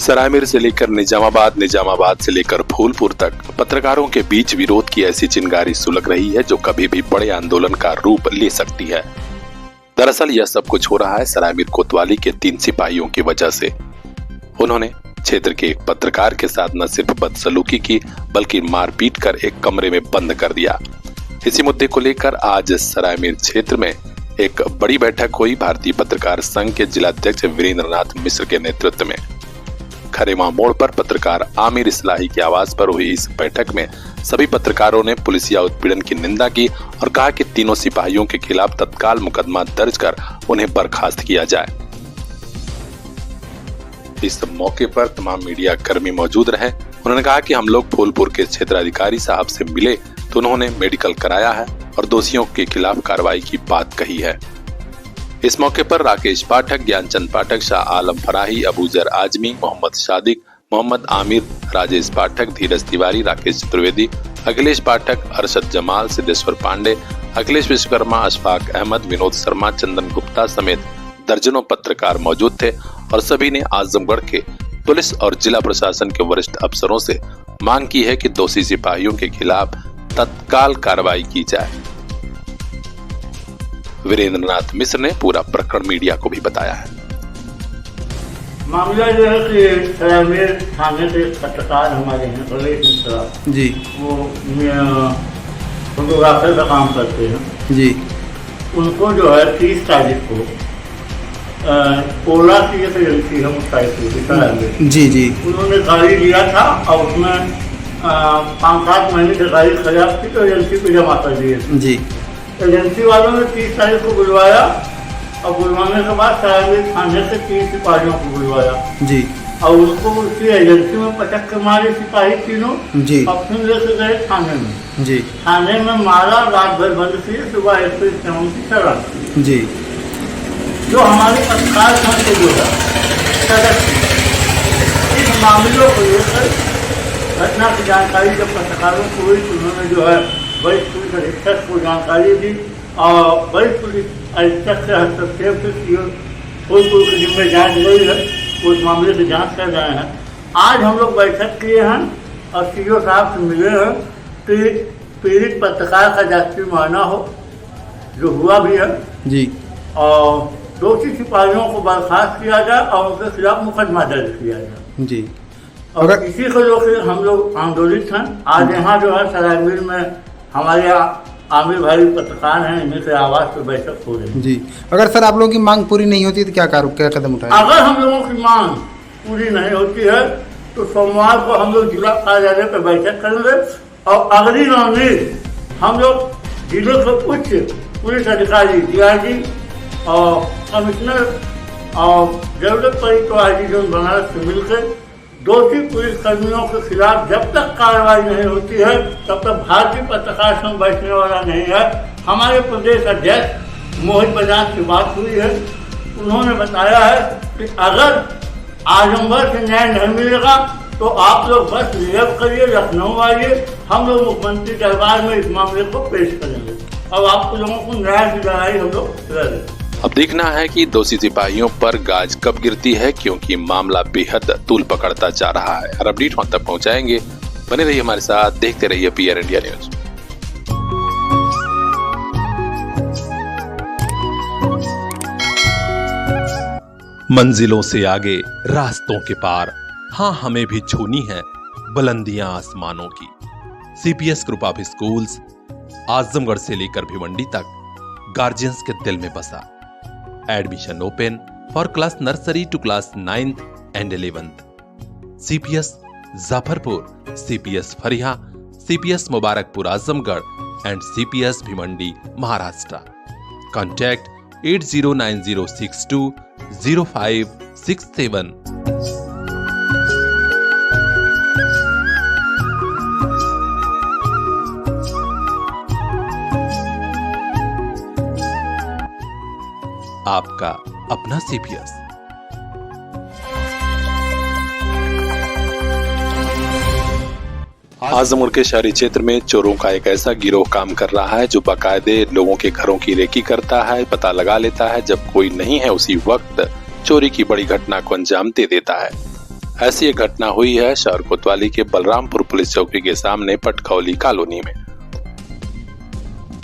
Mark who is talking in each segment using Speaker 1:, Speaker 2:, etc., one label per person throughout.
Speaker 1: सरायमीर से लेकर निजामाबाद, निजामाबाद से लेकर फूलपुर तक पत्रकारों के बीच विरोध की ऐसी चिंगारी सुलग रही है जो कभी भी बड़े आंदोलन का रूप ले सकती है। दरअसल यह सब कुछ हो रहा है सरायमीर कोतवाली के 3 सिपाहियों की वजह से। उन्होंने क्षेत्र के एक पत्रकार के साथ न सिर्फ बदसलूकी की बल्कि मारपीट कर एक कमरे में बंद कर दिया। इसी मुद्दे को लेकर आज सरायमीर क्षेत्र में एक बड़ी बैठक हुई। भारतीय पत्रकार संघ के जिलाध्यक्ष वीरेंद्र नाथ मिश्र के नेतृत्व में खरेमा मोड़ पर पत्रकार आमिर इस्लाही के आवास पर हुई इस बैठक में सभी पत्रकारों ने पुलिसिया उत्पीड़न की निंदा की और कहा कि तीनों सिपाहियों के खिलाफ तत्काल मुकदमा दर्ज कर उन्हें बर्खास्त किया जाए। इस मौके पर तमाम मीडिया कर्मी मौजूद रहे। उन्होंने कहा कि हम लोग फूलपुर के क्षेत्राधिकारी साहब से मिले तो उन्होंने मेडिकल कराया है और दोषियों के खिलाफ कार्रवाई की बात कही है। इस मौके पर राकेश पाठक, ज्ञानचंद पाठक, शाह आलम फराही, अबूजर आजमी, मोहम्मद शादिक, मोहम्मद आमिर, राजेश पाठक, धीरज तिवारी, राकेश चतुर्वेदी, अखिलेश पाठक, अरशद जमाल, सिद्धेश्वर पांडे, अखिलेश विश्वकर्मा, अशफाक अहमद, विनोद शर्मा, चंदन गुप्ता समेत दर्जनों पत्रकार मौजूद थे और सभी ने आजमगढ़ के पुलिस और जिला प्रशासन के वरिष्ठ अफसरों से मांग की है कि दोषी सिपाहियों के खिलाफ तत्काल कार्रवाई की जाए। वीरेंद्र नाथ मिश्र ने पूरा प्रकरण मीडिया को भी बताया है।
Speaker 2: मामला जो है कि सरायमीर थाने से पत्रकार हमारे हैं प्रवेश मिश्रा जी, वो फोटोग्राफर का काम करते हैं जी। उनको जो है 30 तारीख को ओला की एक एजेंसी है मुस्ताइद जी जी, उन्होंने गाड़ी लिया था और उसमें 5-7 महीने की गाड़ी खराब थी तो एजेंसी को जमा कर दिए जी। एजेंसी वालों ने 30 तारीख को बुलवाया और बुलवाने के बाद सरायमीर थाने से 3 सिपाहियों को बुलवाया जी और उसको उसी एजेंसी में पटक के मारे सिपाही तीनों जी और फिर लेके गए थाने में जी। थाने में मारा, रात भर बंद थी, सुबह 107 की शराब जी। जो हमारे पत्रकार संघ के जो है सदस्य इस मामलों को लेकर घटना की जानकारी जब पत्रकारों को हुई तो उन्होंने जो है वरिष्ठ पुलिस अधीक्षक को जानकारी दी और वरिष्ठ पुलिस अधीक्षक से हस्तक्षेप से फूलपुर के जिम्मे जांच गई है, उस मामले की जांच कर रहे हैं। आज हम लोग बैठक किए हैं और सीओ साहब से मिले हैं कि पीड़ित पत्रकार का जांची माना हो, जो हुआ भी है जी, और दोषी सिपाहियों को बर्खास्त किया जाए और उनके खिलाफ मुकदमा दर्ज किया जाए जी। और इसी को लेकर हम लोग आंदोलित हैं। आज यहाँ जो है सरायमीर में हमारे आमिर भाई पत्रकार हैं, इन्हीं के आवास पर बैठक हो रही है जी।
Speaker 3: अगर सर आप लोगों की मांग पूरी नहीं होती तो क्या कदम उठाएं?
Speaker 2: अगर हम लोगों की मांग पूरी नहीं होती है तो सोमवार को हम लोग जिला कार्यालय पर बैठक करेंगे और अगली रणनीति हम लोग जिले के उच्च पुलिस अधिकारी DIG और कमिश्नर और जरूरत पड़ी तो IG जोन बनारस से मिलकर दोषी पुलिस कर्मियों के खिलाफ जब तक कार्रवाई नहीं होती है तब तक भारतीय पत्रकार संघ बैठने वाला नहीं है। हमारे प्रदेश अध्यक्ष मोहित बजाज की बात हुई है, उन्होंने बताया है कि अगर आजमगढ़ से न्याय नहीं मिलेगा तो आप लोग बस रिजर्व करिए, लखनऊ आइए, हम लोग मुख्यमंत्री दरबार में इस मामले को पेश करेंगे और आप लोगों को न्याय की लड़ाई हम लोग लड़ेंगे।
Speaker 1: अब देखना है कि दोषी सिपाहियों पर गाज कब गिरती है, क्योंकि मामला बेहद तूल पकड़ता जा रहा है। और अपडेट वहां तक पहुंचाएंगे, बने रहिए हमारे साथ, देखते रहिए PR इंडिया न्यूज। मंजिलों से आगे रास्तों के पार, हाँ हमें भी छूनी है बुलंदियां आसमानों की। CPS group of schools Azamgarh से लेकर भिवंडी तक गार्जियंस के दिल में बसा। Admission open for class nursery to class 9th and 11th। CPS Jafarpur, CPS Fariya, CPS Mubarakpur Azamgarh and CPS Bhiwandi Maharashtra. Contact 8090620567। आपका अपना CPS। आजमगढ़ के शहरी क्षेत्र में चोरों का एक ऐसा गिरोह काम कर रहा है जो बाकायदे लोगों के घरों की रेकी करता है, पता लगा लेता है जब कोई नहीं है, उसी वक्त चोरी की बड़ी घटना को अंजाम दे देता है। ऐसी एक घटना हुई है शहर कोतवाली के बलरामपुर पुलिस चौकी के सामने पटखौली कॉलोनी में।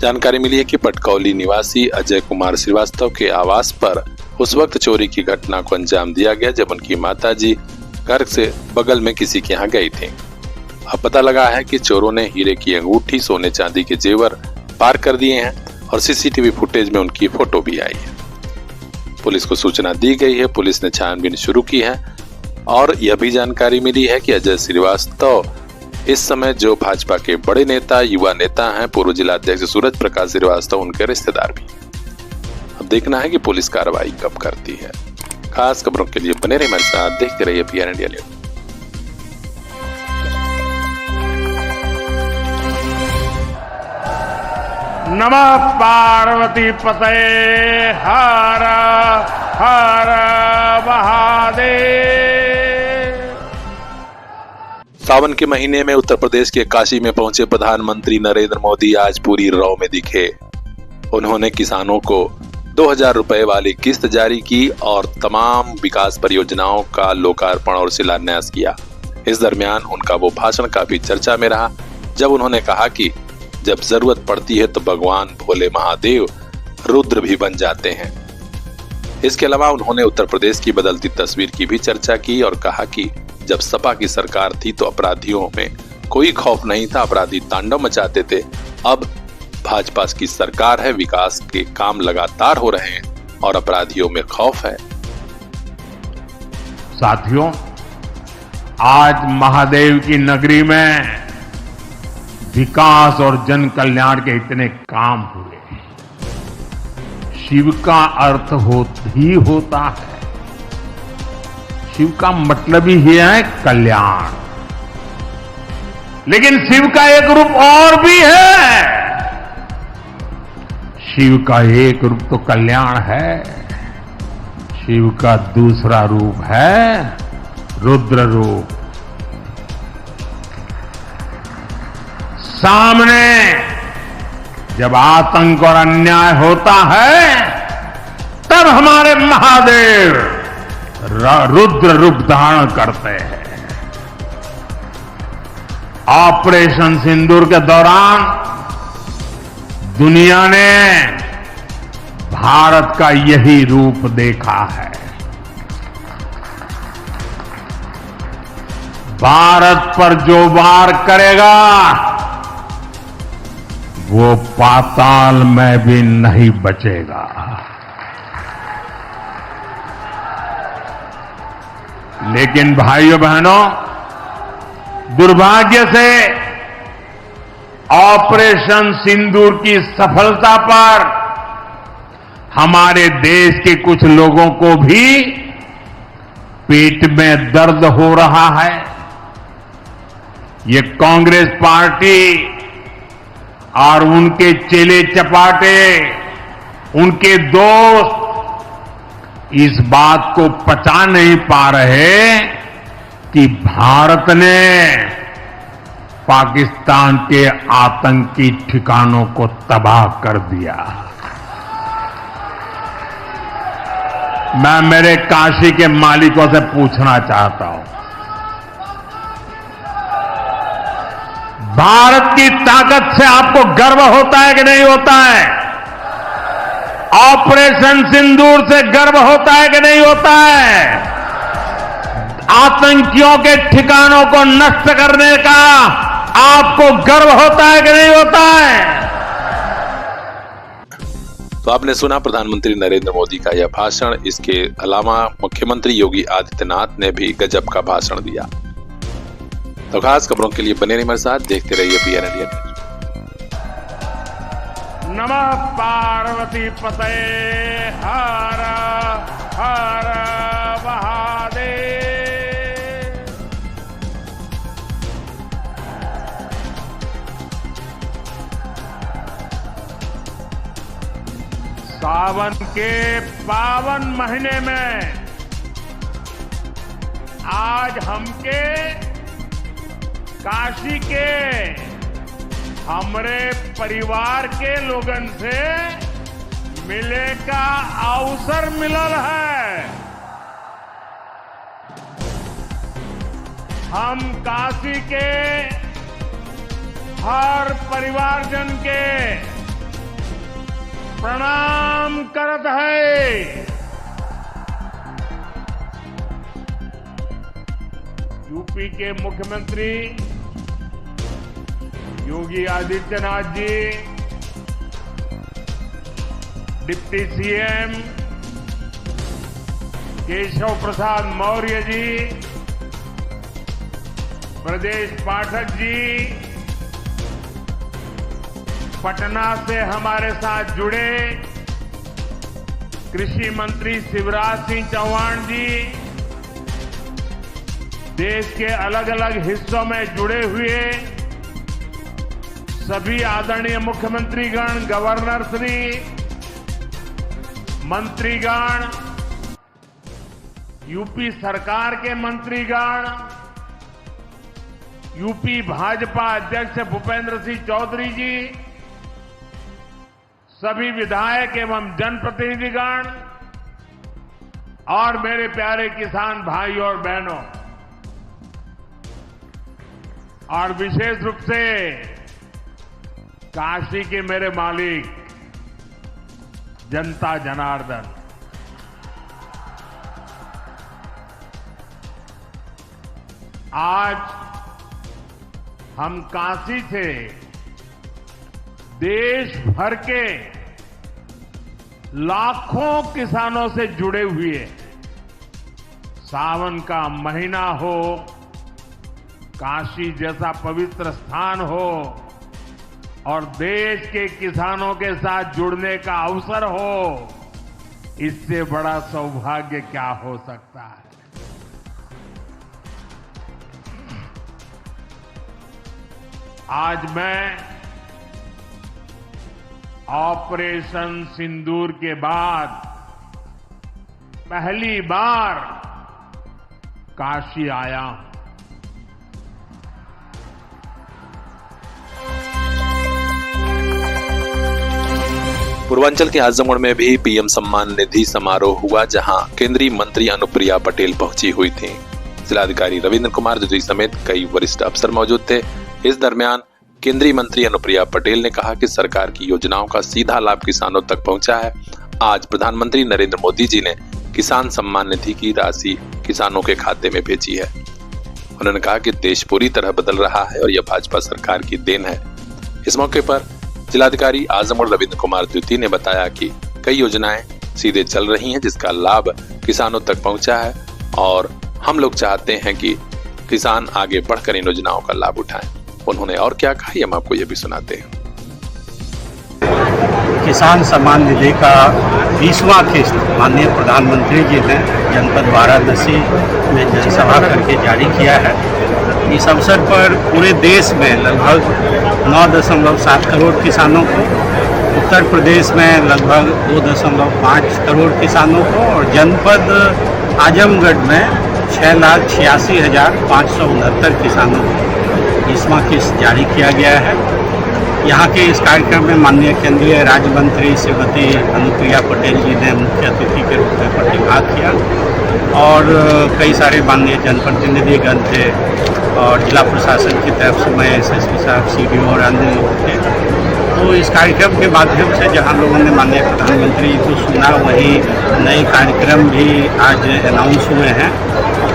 Speaker 1: जानकारी मिली है कि पटखौली निवासी अजय कुमार श्रीवास्तव के आवास पर उस वक्त चोरी की घटना को अंजाम दिया गया जब उनकी माताजी घर से बगल में किसी के यहाँ गई थी। अब पता लगा है कि चोरों ने हीरे की अंगूठी, सोने चांदी के जेवर पार कर दिए हैं और सीसीटीवी फुटेज में उनकी फोटो भी आई है। पुलिस को सूचना दी गई है, पुलिस ने छानबीन शुरू की है और यह भी जानकारी मिली है कि अजय श्रीवास्तव इस समय जो भाजपा के बड़े नेता, युवा नेता हैं, पूर्व जिलाध्यक्ष सूरज प्रकाश श्रीवास्तव उनके रिश्तेदार भी। अब देखना है कि पुलिस कार्रवाई कब करती है। खास खबरों के लिए बने रहिए हमारे साथ, देखते रहिए पीआर इंडिया न्यूज।
Speaker 4: नमः पार्वती पतये हर हर महादेव।
Speaker 1: सावन के महीने में उत्तर प्रदेश के काशी में पहुंचे प्रधानमंत्री नरेंद्र मोदी आज पूरी रौ में दिखे। उन्होंने किसानों को 2000 रुपए वाली किस्त जारी की और तमाम विकास परियोजनाओं का लोकार्पण और शिलान्यास किया। इस दरमियान उनका वो भाषण काफी चर्चा में रहा जब उन्होंने कहा कि जब जरूरत पड़ती है तो भगवान भोले महादेव रुद्र भी बन जाते हैं। इसके अलावा उन्होंने उत्तर प्रदेश की बदलती तस्वीर की भी चर्चा की और कहा कि जब सपा की सरकार थी तो अपराधियों में कोई खौफ नहीं था, अपराधी तांडव मचाते थे। अब भाजपा की सरकार है, विकास के काम लगातार हो रहे हैं और अपराधियों में खौफ है।
Speaker 4: साथियों, आज महादेव की नगरी में विकास और जन कल्याण के इतने काम हुए। शिव का अर्थ ही होता है, शिव का मतलब ही है कल्याण। लेकिन शिव का एक रूप और भी है। शिव का एक रूप तो कल्याण है, शिव का दूसरा रूप है रुद्र रूप। सामने जब आतंक और अन्याय होता है तब हमारे महादेव रुद्र रूप धारण करते हैं। ऑपरेशन सिंदूर के दौरान दुनिया ने भारत का यही रूप देखा है। भारत पर जो वार करेगा वो पाताल में भी नहीं बचेगा। लेकिन भाइयों बहनों, दुर्भाग्य से ऑपरेशन सिंदूर की सफलता पर हमारे देश के कुछ लोगों को भी पेट में दर्द हो रहा है। ये कांग्रेस पार्टी और उनके चेले चपाटे, उनके दोस्त इस बात को पचा नहीं पा रहे कि भारत ने पाकिस्तान के आतंकी ठिकानों को तबाह कर दिया। मैं मेरे काशी के मालिकों से पूछना चाहता हूं, भारत की ताकत से आपको गर्व होता है कि नहीं होता है? ऑपरेशन सिंदूर से गर्व होता है कि नहीं होता है? आतंकियों के ठिकानों को नष्ट करने का आपको गर्व होता है कि नहीं होता है?
Speaker 1: तो आपने सुना प्रधानमंत्री नरेंद्र मोदी का यह भाषण। इसके अलावा मुख्यमंत्री योगी आदित्यनाथ ने भी गजब का भाषण दिया। तो खास खबरों के लिए बने रहिए हमारे साथ, देखते रहिए पीआर इंडिया न्यूज।
Speaker 4: नमः पार्वती पतये हर हर महादेव। सावन के पावन महीने में आज हमके काशी के हमरे परिवार के लोगन से मिले का अवसर मिलल है। हम काशी के हर परिवारजन के प्रणाम करत है। यूपी के मुख्यमंत्री योगी आदित्यनाथ जी, डिप्टी सीएम केशव प्रसाद मौर्य जी, प्रदेश पाठक जी, पटना से हमारे साथ जुड़े कृषि मंत्री शिवराज सिंह चौहान जी, देश के अलग अलग हिस्सों में जुड़े हुए सभी आदरणीय मुख्यमंत्रीगण, गवर्नर श्री, मंत्रीगण, यूपी सरकार के मंत्रीगण, यूपी भाजपा अध्यक्ष भूपेंद्र सिंह चौधरी जी, सभी विधायक एवं जनप्रतिनिधिगण और मेरे प्यारे किसान भाई और बहनों, और विशेष रूप से काशी के मेरे मालिक जनता जनार्दन, आज हम काशी से देश भर के लाखों किसानों से जुड़े हुए, सावन का महीना हो, काशी जैसा पवित्र स्थान हो और देश के किसानों के साथ जुड़ने का अवसर हो, इससे बड़ा सौभाग्य क्या हो सकता है। आज मैं ऑपरेशन सिंदूर के बाद पहली बार काशी आया हूं।
Speaker 1: पूर्वांचल के आजमगढ़ में भी पीएम सम्मान निधि समारोह हुआ, जहां केंद्रीय मंत्री अनुप्रिया पटेल पहुंची हुई थी। जिलाधिकारी रविंद्र कुमार द्विवेदी समेत कई वरिष्ठ अफसर मौजूद थे। इस दरमियान केंद्रीय मंत्री अनुप्रिया पटेल ने कहा कि सरकार की योजनाओं का सीधा लाभ किसानों तक पहुंचा है। आज प्रधानमंत्री नरेंद्र मोदी जी ने किसान सम्मान निधि की राशि किसानों के खाते में भेजी है। उन्होंने कहा कि देश पूरी तरह बदल रहा है और यह भाजपा सरकार की देन है। इस मौके पर जिलाधिकारी आजमगढ़ रविंद्र कुमार द्विवेदी ने बताया कि कई योजनाएं सीधे चल रही हैं, जिसका लाभ किसानों तक पहुंचा है और हम लोग चाहते हैं कि किसान आगे बढ़कर इन योजनाओं का लाभ उठाएं। उन्होंने और क्या कहा, हम आपको ये भी सुनाते हैं।
Speaker 5: किसान सम्मान निधि का 20वां किस्त माननीय प्रधानमंत्री जी ने जनपद वाराणसी में जनसभा करके जारी किया है। इस अवसर पर पूरे देश में लगभग 9.7 करोड़ किसानों को, उत्तर प्रदेश में लगभग 2.5 करोड़ किसानों को और जनपद आजमगढ़ में 6,86,569 किसानों को 20वां किस्त जारी किया गया है। यहाँ के इस कार्यक्रम में माननीय केंद्रीय राज्य मंत्री श्रीमती अनुप्रिया पटेल जी ने मुख्य अतिथि के रूप में प्रतिभाग किया और कई सारे माननीय जनप्रतिनिधिगण थे और जिला प्रशासन की तरफ से मैं एसएसपी साहब, सीडीओ और अन्य लोग थे। तो इस कार्यक्रम के माध्यम से जहाँ लोगों ने माननीय प्रधानमंत्री को सुना, वही नए कार्यक्रम भी आज अनाउंस हुए हैं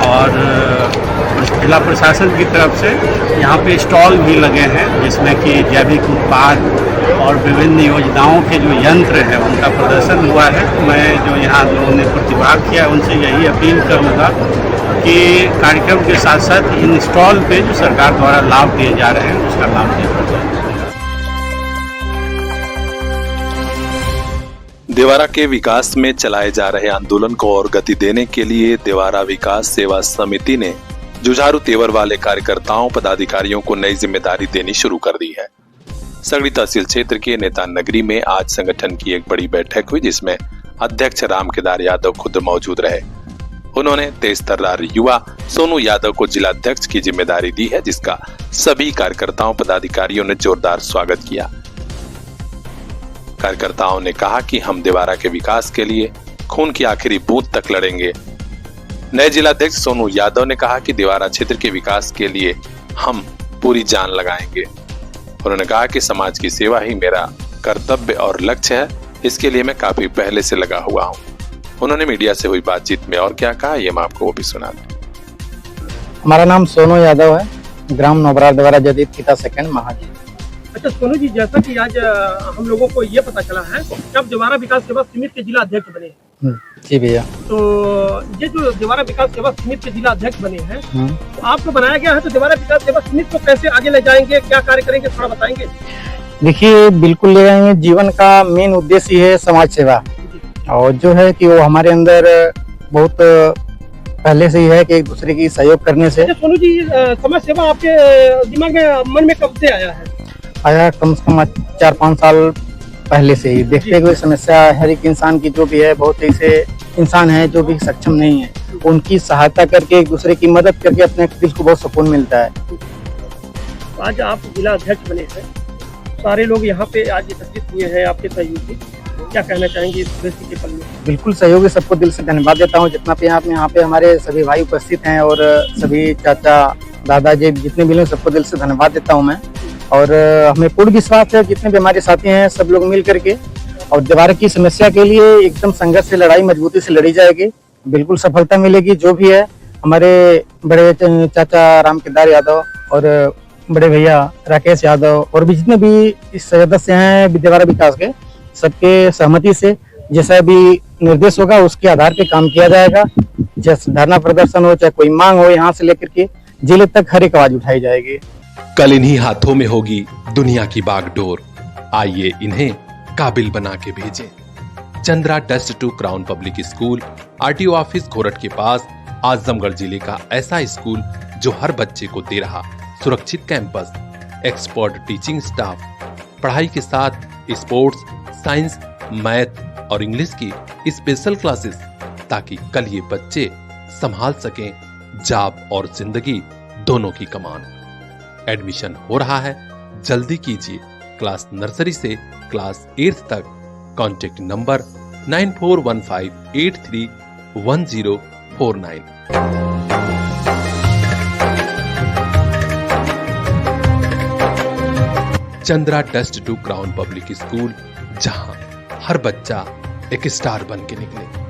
Speaker 5: और जिला प्रशासन की तरफ से यहाँ पे स्टॉल भी लगे हैं, जिसमें कि जैविक उत्पाद और विभिन्न योजनाओं के जो यंत्र हैं उनका प्रदर्शन हुआ है। मैं जो यहाँ लोगों ने प्रतिभाग किया उनसे यही अपील करूँगा कि कार्यक्रम के साथ साथ इन स्टॉल पे जो सरकार द्वारा लाभ दिए जा रहे हैं उसका लाभ दिया जाए।
Speaker 1: देवारा के विकास में चलाए जा रहे आंदोलन को और गति देने के लिए देवारा विकास सेवा समिति ने जुझारू तेवर वाले कार्यकर्ताओं पदाधिकारियों को नई जिम्मेदारी देनी शुरू कर दी है। सगड़ी तहसील क्षेत्र के नेता नगरी में आज संगठन की एक बड़ी बैठक हुई, जिसमें अध्यक्ष राम केदार यादव खुद मौजूद रहे। उन्होंने तेज तर्रार युवा सोनू यादव को जिलाध्यक्ष की जिम्मेदारी दी है, जिसका सभी कार्यकर्ताओं पदाधिकारियों ने जोरदार स्वागत किया। कार्यकर्ताओं ने कहा कि हम देवारा के विकास के लिए खून की आखिरी बूंद तक लड़ेंगे। नए जिलाध्यक्ष सोनू यादव ने कहा कि दिवारा क्षेत्र के विकास के लिए हम पूरी जान लगाएंगे। उन्होंने कहा कि समाज की सेवा ही मेरा कर्तव्य और लक्ष्य है, इसके लिए मैं काफी पहले से लगा हुआ हूँ। उन्होंने मीडिया से हुई बातचीत में और क्या कहा, ये मैं आपको वो भी सुना दूं।
Speaker 6: हमारा नाम सोनू यादव है, ग्राम नोबरार दिवारा जदीद पिता सेकंड महाजी।
Speaker 7: अच्छा सोनू जी, जैसा कि आज हम लोगों को ये पता चला है कि आप दिवारा विकास सेवा समिति के जिला अध्यक्ष बने।
Speaker 6: जी भैया।
Speaker 7: तो ये जो दिवारा विकास सेवा समिति के जिला अध्यक्ष बने हैं, तो आपको बनाया गया है, तो दिवारा विकास सेवा समिति को कैसे आगे ले जाएंगे, क्या कार्य करेंगे, थोड़ा बताएंगे।
Speaker 6: देखिए, बिल्कुल ले जाएंगे। जीवन का मेन उद्देश्य ही है समाज सेवा, और जो है कि वो हमारे अंदर बहुत पहले से ही है कि एक दूसरे की सहयोग करने से।
Speaker 7: अच्छा सोनू जी, समाज सेवा आपके दिमाग में, मन में कब से आया है?
Speaker 6: आया कम से कम 4-5 साल पहले से ही। देखते हुए समस्या हर एक इंसान की जो भी है, बहुत ऐसे इंसान है जो भी सक्षम नहीं है, उनकी सहायता करके, एक दूसरे की मदद करके अपने दिल को बहुत सुकून मिलता है।
Speaker 7: आज आप जिला अध्यक्ष बने हैं, सारे लोग यहाँ पे आज एकत्रित हुए हैं आपके सहयोगी, क्या कहना चाहेंगे इस खुशी के पल में?
Speaker 6: बिल्कुल सहयोगी सबको दिल से धन्यवाद देता हूँ, जितना भी यहाँ पे हमारे सभी भाई उपस्थित हैं और सभी चाचा दादाजी जितने भी लोग, सबको दिल से धन्यवाद देता हूँ मैं। और हमें पूर्ण विश्वास है जितने भी हमारे साथी हैं सब लोग मिल करके और दिवारा की समस्या के लिए एकदम संघर्ष से लड़ाई मजबूती से लड़ी जाएगी, बिल्कुल सफलता मिलेगी। जो भी है, हमारे बड़े चाचा रामकेदार यादव और बड़े भैया राकेश यादव और भी जितने भी इस सदस्य हैं दिवारा विकास के, सबके सहमति से जैसा भी निर्देश होगा उसके आधार पे काम किया जाएगा। जैसे धरना प्रदर्शन हो, चाहे कोई मांग हो, यहाँ से लेकर के जिले तक हर एक आवाज उठाई जाएगी।
Speaker 1: कल इन्हीं हाथों में होगी दुनिया की बागडोर, आइए इन्हें काबिल बना के भेजें। Chandra dust to crown public school, RTO office Ghorat के पास, आजमगढ़ जिले का ऐसा स्कूल जो हर बच्चे को दे रहा सुरक्षित कैंपस, एक्सपर्ट टीचिंग स्टाफ, पढ़ाई के साथ स्पोर्ट्स, साइंस, मैथ और इंग्लिश की स्पेशल क्लासेस, ताकि कल ये बच्चे संभाल सकें जॉब और जिंदगी दोनों की कमान। एडमिशन हो रहा है, जल्दी कीजिए। क्लास नर्सरी से क्लास 8th तक। Contact number 9415831049। Chandra dust to crown public school, जहां हर बच्चा एक स्टार बन के निकले।